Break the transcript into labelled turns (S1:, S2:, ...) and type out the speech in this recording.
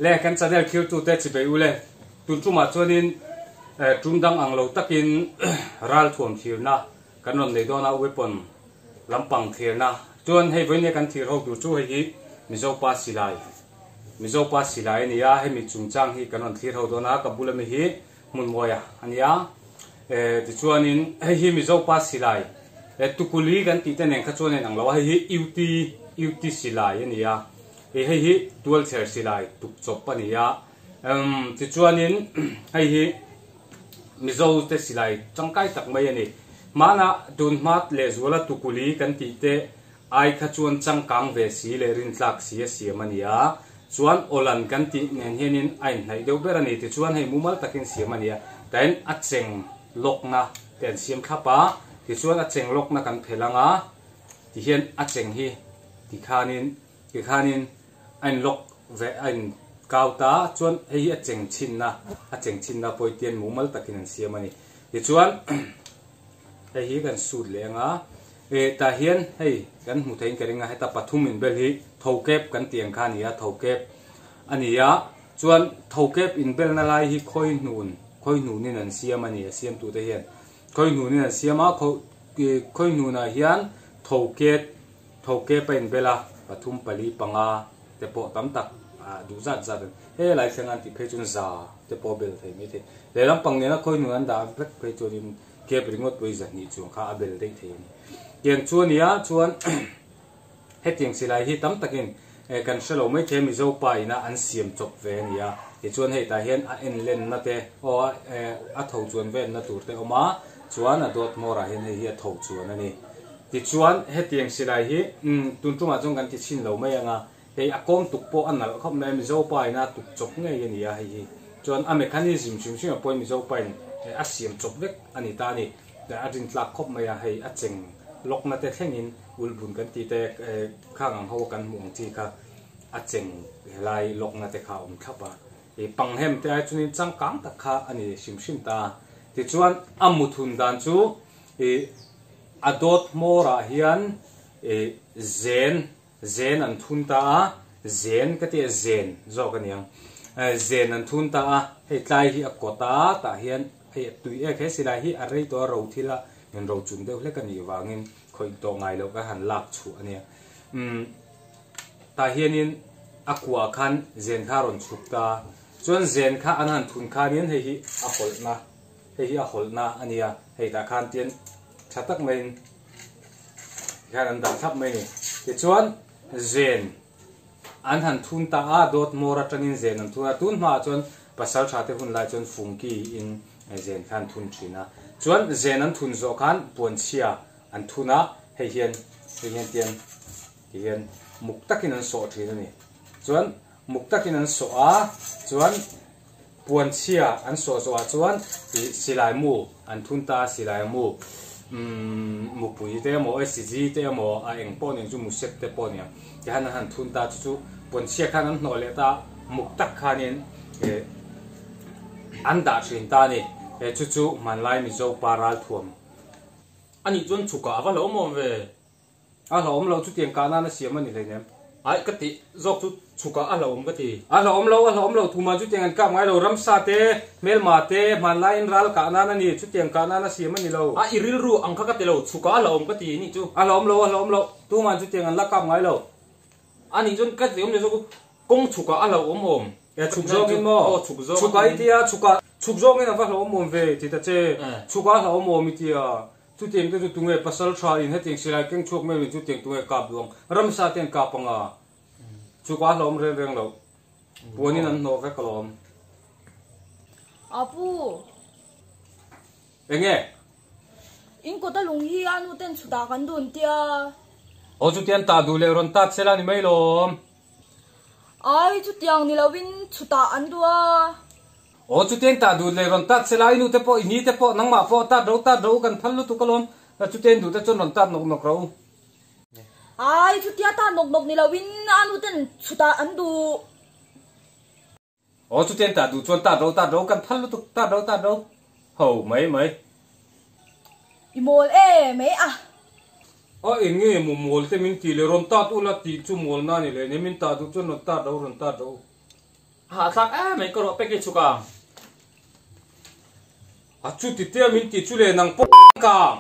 S1: le kan channel khiu tu te chi be u le tun chu ma chuanin trung dang ang lo takin ral thuam thir na kanon le dona weapon lampang thir na chuan hei voine kan thir ho tu chu hi mizopa silai nia he mi chungchang hi kanon thir ho dona ka bulami hi mun moya ania ti chuanin hi mizopa silai tukuli kan ti ten kha chuanin ang lo hi UT silai ania hi dual chair silai tuk chop ania ti chuanin hi mizo te silai changkai tak mai ani mana dun mat le zuala tukuli kan ti te ai kha chuan changkang ve si le rin tlak si mania chuan olan kan ti nen henin ai nai deu berani ti chuan hei mumal takin siamania ten a cheng lokna ten siam khapa ti chuan a cheng lokna kan phelanga ti hian a cheng hi ti khanin ein lok ve ein kauta chuan hei a cheng chinna poitian mumal takin an siamani ti chuan hei kan sut lenga ta hian hei kan mu thein keringa heta pathum in bel hi thokep kan tiang kha nia thokep ania chuan thokep in bel na lai hi khoi nu nin an siam ania siam tu te hian khoi nu nin an siama khoi nu na hian thokep in bela pathum pali panga te po tam tak du zat he lai sengan ti phe chun za te po bel thei mi the le lam pang ne na khoi nu an da blek phe chunin kep ringot poi za ni chu kha abel dei the tiang chuania chuan hetiang silai hi tam takin kan shalo mai the mi zo pa ina an siam chop ve nia ti chuan hei ta hian a en len na te o a tho chuan ven na tur te oma chuan a dot mora hian hei a tho chuan ani ti chuan hetiang silai hi tun tuma jong kan ti chin lo mai anga hei a kom tuk po an nal khop na mi zo pa ina tuk chop nge ania hei chuan a mechanism chim a poi mi zo pa in a siam chop vek ani ta ni ta a rin tlak khop mai a hei a cheng lok na te thlengin ulbun kan ti te khang ang ho kan muang chi kha a cheng helai lok na te kha thapa e panghem te ai chunin changkang tak kha ani sim ta ti chuan amuthun dan chu adot mora hian zen an thun ta zen ka ti zen zo ka niang zen an thun ta hei tlai hi a kota ta hian hei tui he silai hi a rei to ro thila ngen ro chun deuh hlek ani wangin khoi to ngai lo ka han lak chu ania ta hianin akwa khan zen kha ron chuk ta chuan zen kha an han thun kha nin hei hi a holna ania hei ta khan tian thatak main khan an da thap mai ni ti chuan zen an han thun ta a dot mora tangin zen an thuna tun ma chuan pasal thate hun lai chuan fungki in zen khan thun thina chuan zen an thun zo khan puan chia an thuna hei hian tian muktakin an so thina ni chuan muktakin an so a chuan puan chia an so a chuan silai mu an thun ta silai mu mupui te mo SG te mo a eng po ning chu musek te po nia ti han thun ta chu puan chia khan an no le ta muktak khanin an da thin ta ni chu manlai mi zo paral thuam ani chun chuka awa lo mom ve a lo om lo chu tiang kana na siam ani le nem ai ka ti zok chu chuka a lo om ka ti a lo om lo thuma chu tiang an ka ngai lo ram sa te mel ma te manlai in ral ka na ni chu tiang kana na siam ani lo a iril ru ang kha ka te lo chuka a lo om ka ti ni chu a lo om lo tu man chu tiang an la ka ngai lo ani chun ka ti om le zo kong chuka a lo om chuk zo min mo chuka itia chuk zo min awa lo om ve ti ta che chuka lo om mi tia chu tiang te chu tunge pasal tha in heting silai keng chuk me chu tiang tunge kap long ram sa ten ka panga chuka lo om reng lo puanin an no ve kalom
S2: apu
S1: enge
S2: in ko ta lung hi anu ten chuta kan dun tia
S1: o chu tian ta du le ron ta chela ni mai lom
S2: ai chu tiang ni lawin chuta an dua
S1: o chu ten ta du le ron ta chelai nu te po ini te po nang ma po ta do kan thallu tu kalom chu ten du te chon ron ta nok ro
S2: ai chu tia ta nok ni lawin anu ten chuta an du
S1: o chu ten ta du chon ta do kan thallu tu ta do ho mai
S2: imol me a
S1: a enge mo mol te min ti le ron ta tu la ti chu mol na ni le ne min ta du chon ta do ron ta do
S3: hạ thắc mấy cái đó package chuka
S1: à chú tít tiêm mình tít chú lên năng bốc cả